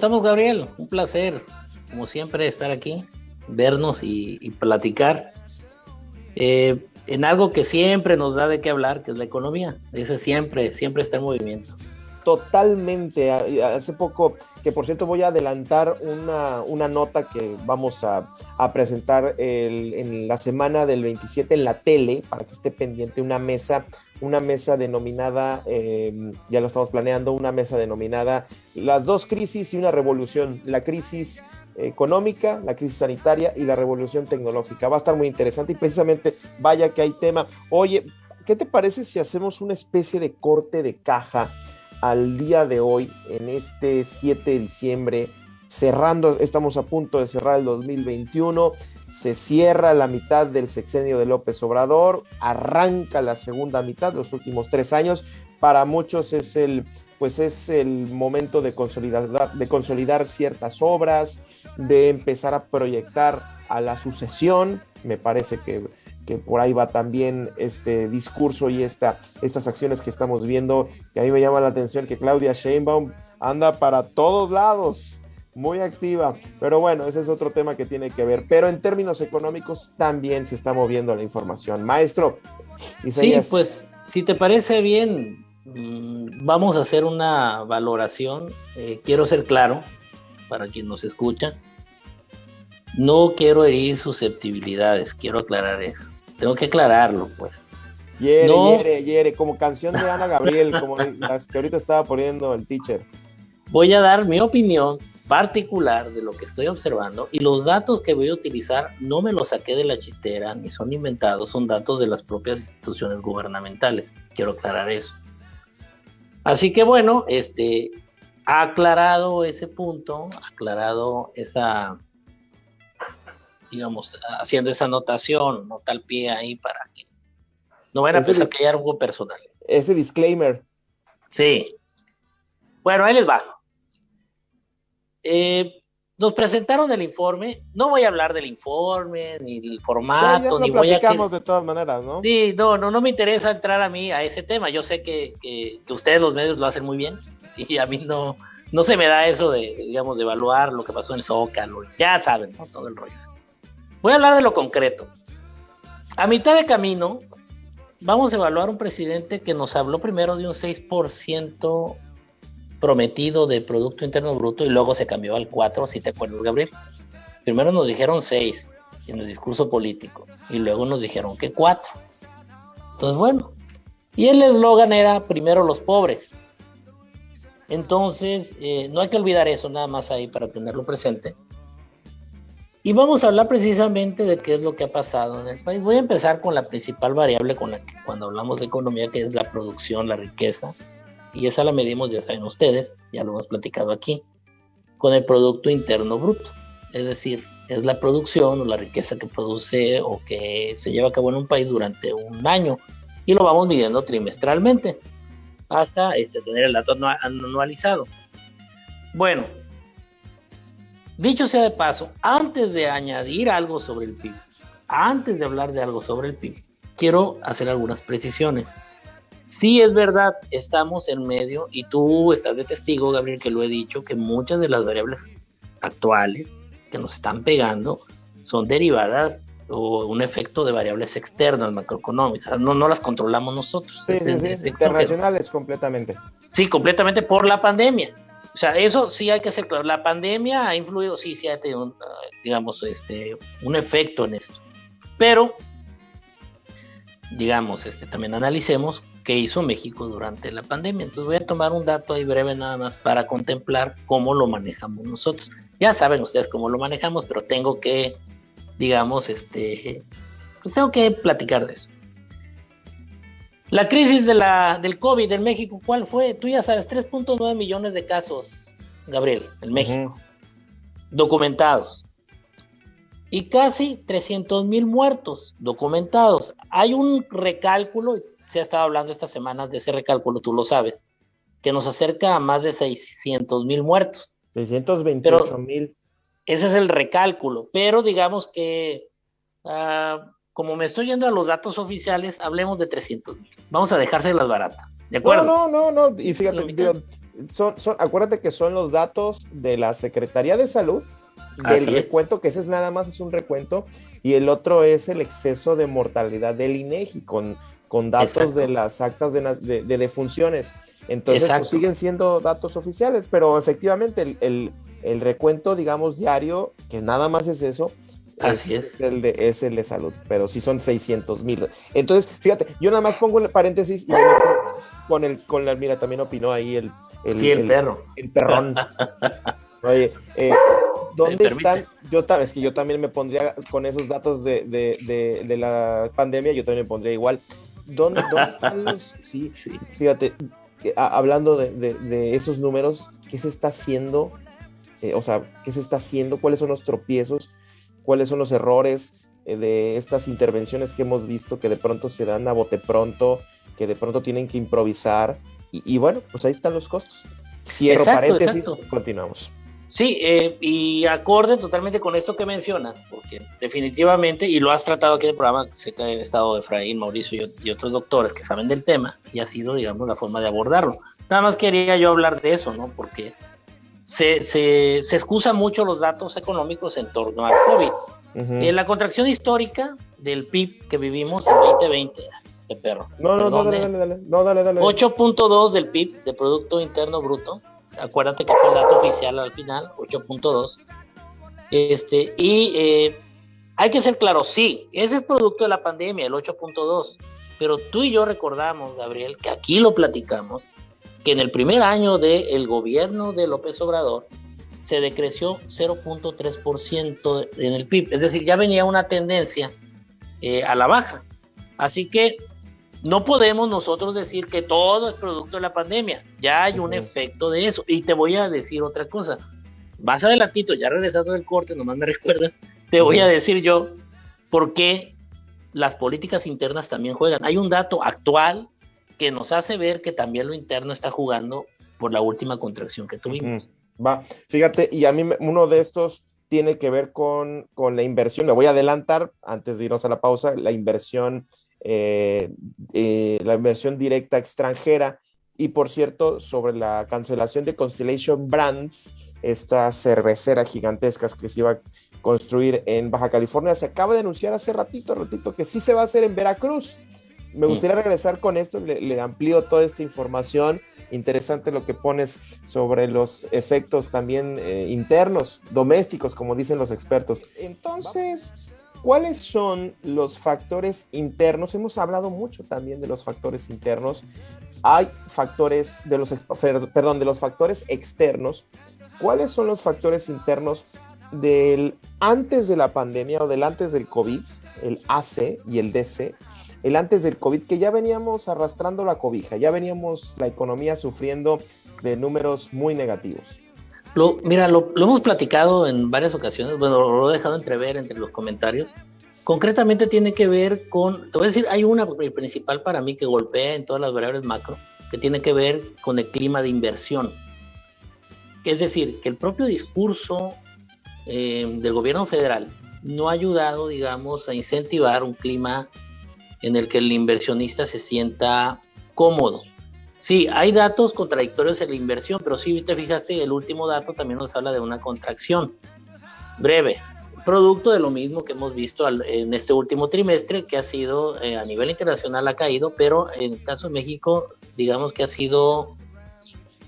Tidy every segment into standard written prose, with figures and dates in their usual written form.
estamos, Gabriel? Un placer, como siempre, estar aquí, vernos y platicar en algo que siempre nos da de qué hablar, que es la economía. Ese siempre está en movimiento. Totalmente. Hace poco, que por cierto voy a adelantar una nota que vamos a presentar en la semana del 27 en la tele, para que esté pendiente, una mesa denominada, ya lo estamos planeando, una mesa denominada Las dos crisis y una revolución, la crisis económica, la crisis sanitaria y la revolución tecnológica. Va a estar muy interesante y precisamente vaya que hay tema. Oye, ¿qué te parece si hacemos una especie de corte de caja al día de hoy, en este 7 de diciembre, estamos a punto de cerrar el 2021, se cierra la mitad del sexenio de López Obrador, arranca la segunda mitad, los últimos 3 años, para muchos es el momento de consolidar ciertas obras, de empezar a proyectar a la sucesión. Me parece que por ahí va también este discurso y estas acciones que estamos viendo, que a mí me llama la atención que Claudia Sheinbaum anda para todos lados, muy activa, pero bueno, ese es otro tema que tiene que ver, pero en términos económicos también se está moviendo la información. Maestro Isaías. Sí, pues, si te parece bien, vamos a hacer una valoración. Quiero ser claro, para quien nos escucha, no quiero herir susceptibilidades, quiero aclarar eso. Tengo que aclararlo, pues. Hiere, como canción de Ana Gabriel, como las que ahorita estaba poniendo el teacher. Voy a dar mi opinión particular de lo que estoy observando, y los datos que voy a utilizar no me los saqué de la chistera, ni son inventados, son datos de las propias instituciones gubernamentales. Quiero aclarar eso. Así que bueno, aclarado ese punto, aclarado esa, digamos, haciendo esa anotación, nota al pie ahí para que no vayan a pensar que hay algo personal. Ese disclaimer. Sí. Bueno, ahí les va. Nos presentaron el informe. No voy a hablar del informe, ni del formato, ya lo ni voy a... platicamos de todas maneras, ¿no? Sí, no me interesa entrar a mí a ese tema. Yo sé que ustedes los medios lo hacen muy bien y a mí no se me da eso de, digamos, de evaluar lo que pasó en el Zócalo. Ya saben, ¿no? Todo el rollo. Voy a hablar de lo concreto. A mitad de camino vamos a evaluar un presidente que nos habló primero de un 6% prometido de Producto Interno Bruto y luego se cambió al 4%, si te acuerdas, Gabriel. Primero nos dijeron 6% en el discurso político y luego nos dijeron que 4%. Entonces, bueno, y el eslogan era primero los pobres. Entonces, no hay que olvidar eso, nada más ahí para tenerlo presente. Y vamos a hablar precisamente de qué es lo que ha pasado en el país. Voy a empezar con la principal variable con la que cuando hablamos de economía, que es la producción, la riqueza, y esa la medimos, ya saben ustedes, ya lo hemos platicado aquí, con el Producto Interno Bruto. Es decir, es la producción o la riqueza que produce o que se lleva a cabo en un país durante un año, y lo vamos midiendo trimestralmente hasta tener el dato anualizado. Bueno, dicho sea de paso, antes de añadir algo sobre el PIB, antes de hablar de algo sobre el PIB, quiero hacer algunas precisiones. Sí, es verdad, estamos en medio, y tú estás de testigo, Gabriel, que lo he dicho, que muchas de las variables actuales que nos están pegando son derivadas o un efecto de variables externas macroeconómicas, no las controlamos nosotros. Sí, internacionales completamente. Sí, completamente por la pandemia. O sea, eso sí hay que hacer claro. La pandemia ha influido, sí ha tenido, digamos, un efecto en esto. Pero, digamos, también analicemos qué hizo México durante la pandemia. Entonces voy a tomar un dato ahí breve nada más para contemplar cómo lo manejamos nosotros. Ya saben ustedes cómo lo manejamos, pero tengo que, digamos, pues tengo que platicar de eso. La crisis del COVID en México, ¿cuál fue? Tú ya sabes, 3.9 millones de casos, Gabriel, en México, documentados. Y casi 300,000 muertos documentados. Hay un recálculo, se ha estado hablando estas semanas de ese recálculo, tú lo sabes, que nos acerca a más de 600,000 muertos. 628,000. Ese es el recálculo, pero digamos que... como me estoy yendo a los datos oficiales, hablemos de 300,000. Vamos a dejárselas baratas, ¿de acuerdo? No. Y fíjate, Acuérdate que son los datos de la Secretaría de Salud, del recuento, que ese es nada más, es un recuento, y el otro es el exceso de mortalidad del INEGI con datos de las actas de defunciones. Entonces, pues, siguen siendo datos oficiales, pero efectivamente el recuento, digamos, diario, que nada más es eso, es el de salud, pero sí son 600,000. Entonces, fíjate, yo nada más pongo el paréntesis y mira, también opinó ahí el perro. El perrón. Oye, ¿dónde están? Es que yo también me pondría con esos datos de la pandemia, yo también me pondría igual. ¿Dónde están los? Sí, fíjate, hablando de esos números, ¿qué se está haciendo? ¿Qué se está haciendo? ¿Cuáles son los tropiezos? ¿Cuáles son los errores de estas intervenciones que hemos visto que de pronto se dan a bote pronto, que de pronto tienen que improvisar? Y bueno, pues ahí están los costos. Cierro paréntesis, continuamos. Sí, y acorde totalmente con esto que mencionas, porque definitivamente, y lo has tratado aquí en el programa, sé que ha estado Efraín, Mauricio y otros doctores que saben del tema, y ha sido, digamos, la forma de abordarlo. Nada más quería yo hablar de eso, ¿no? Porque se excusan mucho los datos económicos en torno al COVID. En la contracción histórica del PIB que vivimos en 2020, este perro. Dale. 8.2 del PIB, de Producto Interno Bruto. Acuérdate que fue el dato oficial al final, 8.2. Hay que ser claro, sí, ese es producto de la pandemia, el 8.2. Pero tú y yo recordamos, Gabriel, que aquí lo platicamos, que en el primer año del gobierno de López Obrador se decreció 0.3% en el PIB, es decir, ya venía una tendencia a la baja. Así que no podemos nosotros decir que todo es producto de la pandemia, ya hay un efecto de eso. Y te voy a decir otra cosa, más adelantito, ya regresando del corte, nomás me recuerdas, te voy a decir yo por qué las políticas internas también juegan. Hay un dato actual que nos hace ver que también lo interno está jugando por la última contracción que tuvimos. Va, fíjate, y a mí uno de estos tiene que ver con la inversión. Me voy a adelantar antes de irnos a la pausa, la inversión directa extranjera. Y por cierto, sobre la cancelación de Constellation Brands, esta cervecera gigantesca que se iba a construir en Baja California, se acaba de anunciar hace ratito que sí se va a hacer en Veracruz. Me gustaría regresar con esto, le amplío toda esta información. Interesante lo que pones sobre los efectos también internos, domésticos, como dicen los expertos. Entonces, ¿cuáles son los factores internos? Hemos hablado mucho también de los factores internos. Hay factores de los factores externos. ¿Cuáles son los factores internos del antes de la pandemia o del antes del COVID, el AC y el DC? El antes del COVID, que ya veníamos arrastrando la cobija, ya veníamos la economía sufriendo de números muy negativos. Lo hemos platicado en varias ocasiones, bueno, lo he dejado entrever entre los comentarios. Concretamente tiene que ver con, te voy a decir, hay una principal para mí que golpea en todas las variables macro, que tiene que ver con el clima de inversión. Es decir, que el propio discurso del gobierno federal no ha ayudado, digamos, a incentivar un clima en el que el inversionista se sienta cómodo. Sí, hay datos contradictorios en la inversión, pero sí te fijaste, el último dato también nos habla de una contracción breve, producto de lo mismo que hemos visto en este último trimestre, que ha sido a nivel internacional ha caído, pero en el caso de México, digamos que ha sido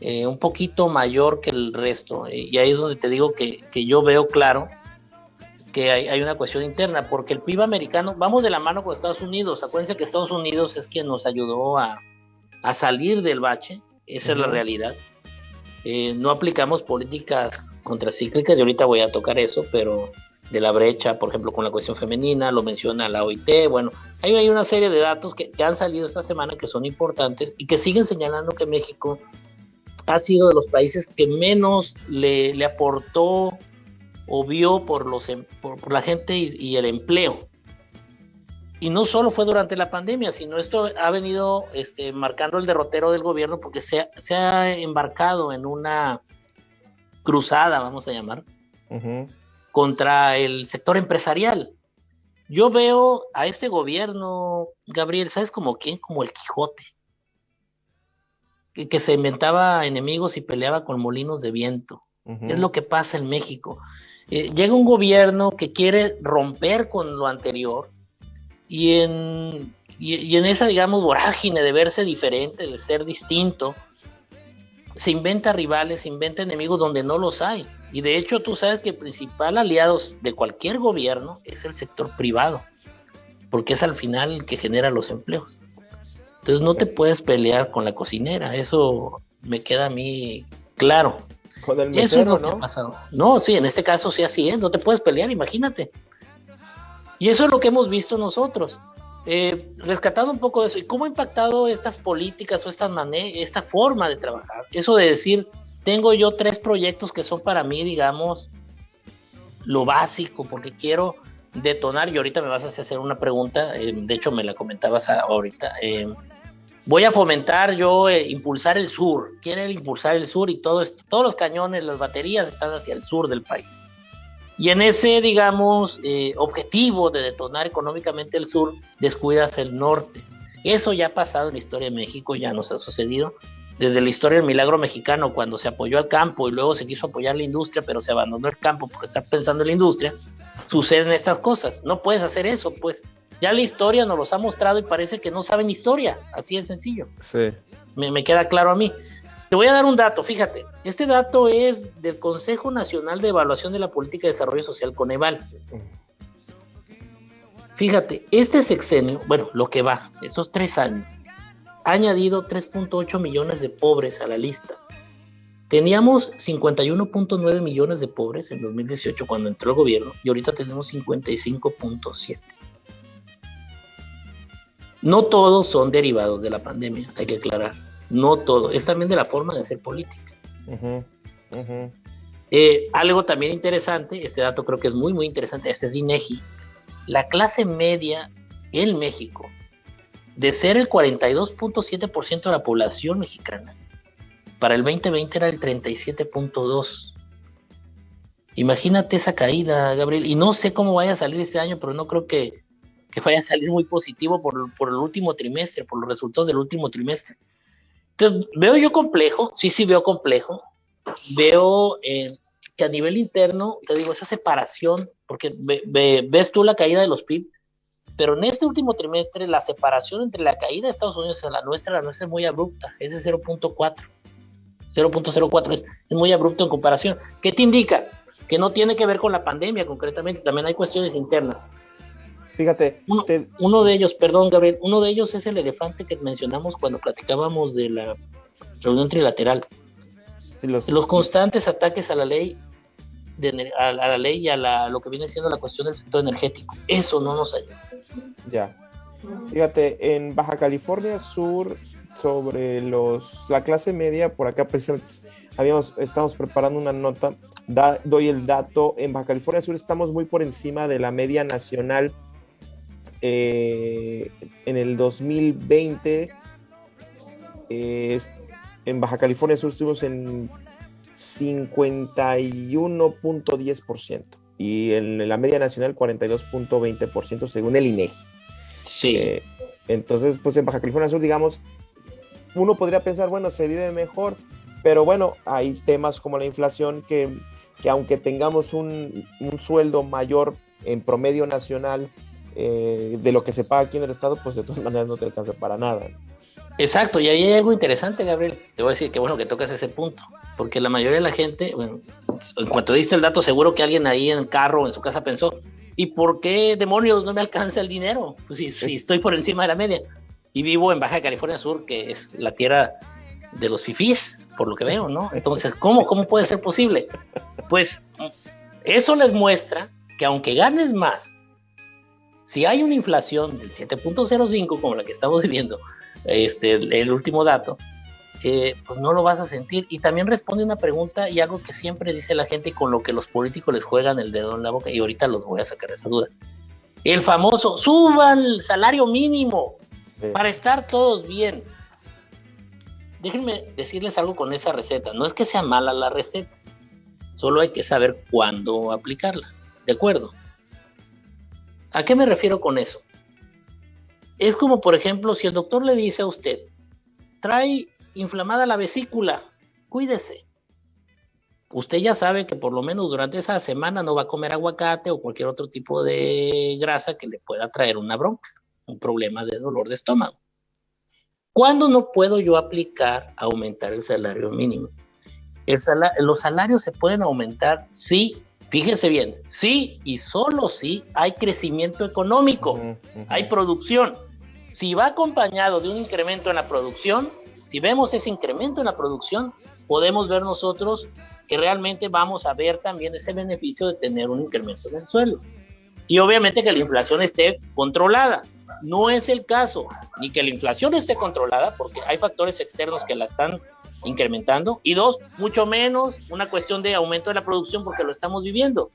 un poquito mayor que el resto, y ahí es donde te digo que yo veo claro que hay una cuestión interna, porque el PIB americano, vamos de la mano con Estados Unidos. Acuérdense que Estados Unidos es quien nos ayudó a salir del bache, esa es la realidad. No aplicamos políticas contracíclicas, y ahorita voy a tocar eso, pero de la brecha, por ejemplo, con la cuestión femenina, lo menciona la OIT. Bueno, hay una serie de datos que han salido esta semana que son importantes y que siguen señalando que México ha sido de los países que menos le aportó o vio por la gente y el empleo. Y no solo fue durante la pandemia, sino esto ha venido marcando el derrotero del gobierno, porque se ha embarcado en una cruzada, vamos a llamar, contra el sector empresarial. Yo veo a este gobierno, Gabriel, ¿sabes como quién? Como el Quijote. que se inventaba enemigos y peleaba con molinos de viento. Es Ujú. lo que pasa en México. Llega un gobierno que quiere romper con lo anterior y en esa, digamos, vorágine de verse diferente, de ser distinto, se inventa rivales, se inventa enemigos donde no los hay. Y de hecho tú sabes que el principal aliado de cualquier gobierno es el sector privado, porque es al final el que genera los empleos. Entonces no te Pues, puedes pelear con la cocinera, eso me queda a mí claro. con el Eso es mesero, lo que ha ¿no? pasado. No, sí, en este caso sí así es, no te puedes pelear, imagínate. Y eso es lo que hemos visto nosotros. Rescatando un poco de eso, ¿y cómo ha impactado estas políticas o esta forma de trabajar? Eso de decir, tengo yo 3 proyectos que son para mí, digamos, lo básico, porque quiero detonar, y ahorita me vas a hacer una pregunta, de hecho me la comentabas ahorita, voy a fomentar yo, impulsar el sur, quiere impulsar el sur y todos los cañones, las baterías están hacia el sur del país. Y en ese, digamos, objetivo de detonar económicamente el sur, descuidas el norte. Eso ya ha pasado en la historia de México, ya nos ha sucedido. Desde la historia del milagro mexicano, cuando se apoyó al campo y luego se quiso apoyar la industria, pero se abandonó el campo porque está pensando en la industria, suceden estas cosas. No puedes hacer eso, pues. Ya la historia nos los ha mostrado y parece que no saben historia. Así es sencillo. Sí. Me queda claro a mí. Te voy a dar un dato, fíjate. Este dato es del Consejo Nacional de Evaluación de la Política de Desarrollo Social, Coneval. Fíjate, este sexenio, bueno, lo que va, estos 3 años, ha añadido 3.8 millones de pobres a la lista. Teníamos 51.9 millones de pobres en 2018 cuando entró el gobierno y ahorita tenemos 55.7. No todos son derivados de la pandemia, hay que aclarar. No todo, es también de la forma de hacer política. Ujú, ujú. Algo también interesante, este dato creo que es muy, muy interesante, este es de INEGI. La clase media en México, de ser el 42.7% de la población mexicana, para el 2020 era el 37.2%. Imagínate esa caída, Gabriel, y no sé cómo vaya a salir este año, pero no creo que vaya a salir muy positivo por el último trimestre, por los resultados del último trimestre. Entonces, veo yo complejo, sí veo complejo, veo que a nivel interno, te digo, esa separación, porque ves tú la caída de los PIB, pero en este último trimestre la separación entre la caída de Estados Unidos y la nuestra es muy abrupta, es de 0.4, 0.04, es muy abrupto en comparación. ¿Qué te indica? Que no tiene que ver con la pandemia concretamente, también hay cuestiones internas. Fíjate, Uno de ellos, perdón, Gabriel, uno de ellos es el elefante que mencionamos cuando platicábamos de la reunión trilateral. Los constantes ataques a la ley, a la ley y a lo que viene siendo la cuestión del sector energético. Eso no nos ayuda. ya. Fíjate, en Baja California Sur, sobre la clase media, por acá precisamente estamos preparando una nota, doy el dato, en Baja California Sur estamos muy por encima de la media nacional. En el 2020, en Baja California Sur estuvimos en 51.10% y en la media nacional 42.20% según el INEGI. Sí. Entonces, pues en Baja California Sur, digamos, uno podría pensar, bueno, se vive mejor, pero bueno, hay temas como la inflación que aunque tengamos un sueldo mayor en promedio nacional de lo que se paga aquí en el estado, pues de todas maneras no te alcanza para nada. Exacto, y ahí hay algo interesante, Gabriel. Te voy a decir que bueno que tocas ese punto, porque la mayoría de la gente, bueno, en cuanto diste el dato, seguro que alguien ahí en el carro o en su casa pensó, ¿y por qué demonios no me alcanza el dinero? Pues si estoy por encima de la media y vivo en Baja California Sur, que es la tierra de los fifís, por lo que veo, ¿no? Entonces, ¿cómo puede ser posible? Pues eso les muestra que aunque ganes más, si hay una inflación del 7.05 como la que estamos viviendo, el último dato, pues no lo vas a sentir. Y también responde una pregunta y algo que siempre dice la gente y con lo que los políticos les juegan el dedo en la boca, y ahorita los voy a sacar de esa duda. El famoso, suban el salario mínimo para estar todos bien. Déjenme decirles algo con esa receta. No es que sea mala la receta, solo hay que saber cuándo aplicarla. ¿De acuerdo? ¿A qué me refiero con eso? Es como, por ejemplo, si el doctor le dice a usted, trae inflamada la vesícula, cuídese. Usted ya sabe que por lo menos durante esa semana no va a comer aguacate o cualquier otro tipo de grasa que le pueda traer una bronca, un problema de dolor de estómago. ¿Cuándo no puedo yo aplicar aumentar el salario mínimo? Los salarios se pueden aumentar, sí, fíjese bien, sí y solo si hay crecimiento económico, hay producción. Si va acompañado de un incremento en la producción, si vemos ese incremento en la producción, podemos ver nosotros que realmente vamos a ver también ese beneficio de tener un incremento en el sueldo. Y obviamente que la inflación esté controlada. No es el caso, ni que la inflación esté controlada, porque hay factores externos que la están incrementando, y dos, mucho menos una cuestión de aumento de la producción porque lo estamos viviendo.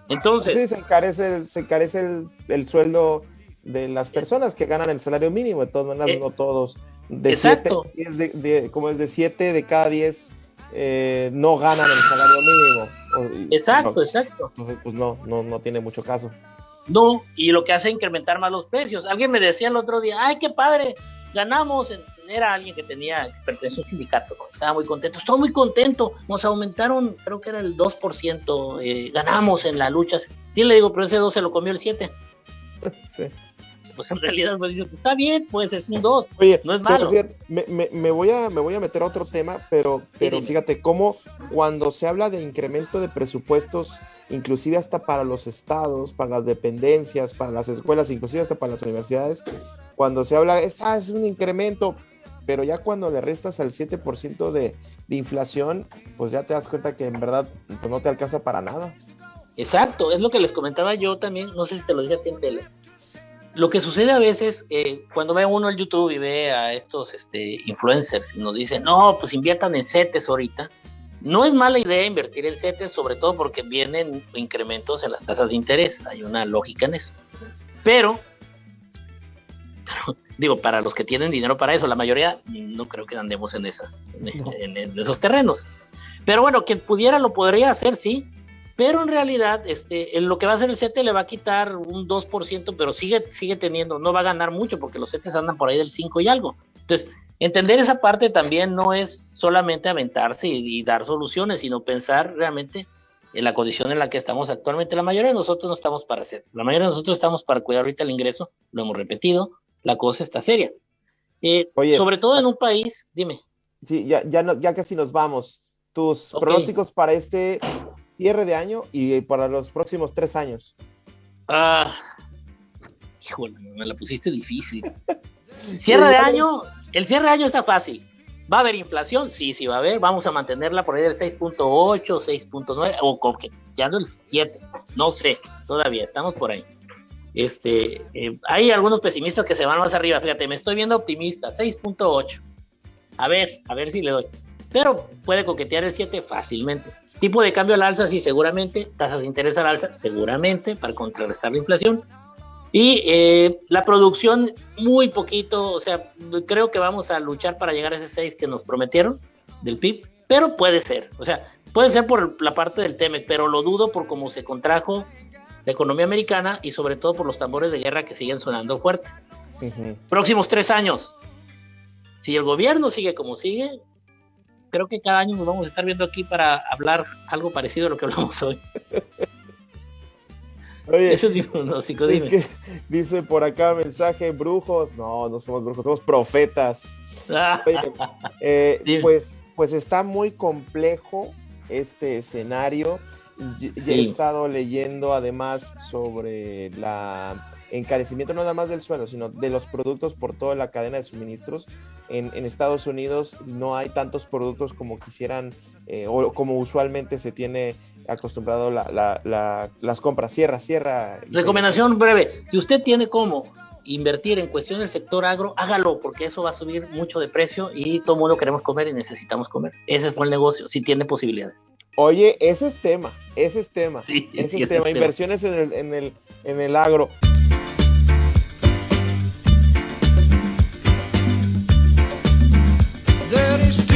Entonces... Sí, se encarece el sueldo de las personas que ganan el salario mínimo, de todas maneras, no todos. Como es de 7 de cada 10 no ganan el salario mínimo. Exacto. Entonces, pues no tiene mucho caso. No, y lo que hace es incrementar más los precios. Alguien me decía el otro día, ¡ay, qué padre! Ganamos, era alguien que pertenecía a un sindicato, estaba muy contento, estoy muy contento, nos aumentaron, creo que era el 2%, ganamos en la lucha. Sí, le digo, pero ese 2 se lo comió el 7. Sí. Pues en realidad pues dice, pues está bien, pues es un 2. Oye, no es malo. Fíjate, me voy a meter a otro tema, pero fíjate cómo cuando se habla de incremento de presupuestos, inclusive hasta para los estados, para las dependencias, para las escuelas, inclusive hasta para las universidades, cuando se habla, es un incremento, pero ya cuando le restas al 7% de inflación, pues ya te das cuenta que en verdad pues no te alcanza para nada. Exacto, es lo que les comentaba yo también, no sé si te lo dije a ti en tele. Lo que sucede a veces, cuando ve uno el YouTube y ve a estos influencers y nos dicen, no, pues inviertan en CETES ahorita. No es mala idea invertir en CETES, sobre todo porque vienen incrementos en las tasas de interés. Hay una lógica en eso. Pero digo, para los que tienen dinero para eso, la mayoría no creo que andemos en en esos terrenos. Pero bueno, quien pudiera lo podría hacer, sí. Pero en realidad, en lo que va a hacer el CETE le va a quitar un 2%, pero sigue teniendo, no va a ganar mucho porque los CETES andan por ahí del 5 y algo. Entonces, entender esa parte también no es solamente aventarse y dar soluciones, sino pensar realmente en la condición en la que estamos actualmente. La mayoría de nosotros no estamos para CETES, la mayoría de nosotros estamos para cuidar ahorita el ingreso, lo hemos repetido, la cosa está seria. Oye, sobre todo en un país, dime. Sí, ya casi nos vamos. Tus pronósticos para este cierre de año y para los próximos 3 años. Híjole, me la pusiste difícil. Cierre de año, el cierre de año está fácil. ¿Va a haber inflación? Sí, va a haber. Vamos a mantenerla por ahí del 6.8, 6.9 o con que ya no el 7. No sé, todavía estamos por ahí. Hay algunos pesimistas que se van más arriba. Fíjate, me estoy viendo optimista, 6.8. A ver si le doy. Pero puede coquetear el 7 fácilmente. Tipo de cambio al alza, sí, seguramente. Tasas de interés al alza, seguramente, para contrarrestar la inflación. Y la producción, muy poquito. O sea, creo que vamos a luchar para llegar a ese 6 que nos prometieron del PIB. Pero puede ser. O sea, puede ser por la parte del TEMEC, pero lo dudo por cómo se contrajo la economía americana y sobre todo por los tambores de guerra que siguen sonando fuerte. Uh-huh. Próximos 3 años. Si el gobierno sigue como sigue, creo que cada año nos vamos a estar viendo aquí para hablar algo parecido a lo que hablamos hoy. Oye, eso es mi pronóstico, dime. Dice por acá mensaje, brujos. No somos brujos, somos profetas. Oye, pues está muy complejo este escenario. Sí. He estado leyendo además sobre la encarecimiento no nada más del sueldo, sino de los productos por toda la cadena de suministros. En Estados Unidos no hay tantos productos como quisieran o como usualmente se tiene acostumbrado las compras. Cierra. Recomendación breve, si usted tiene cómo invertir en cuestión del sector agro, hágalo, porque eso va a subir mucho de precio y todo el mundo queremos comer y necesitamos comer. Ese es buen negocio, si tiene posibilidades. Oye, ese es tema. Sí, ese es tema. Inversiones en el agro. There is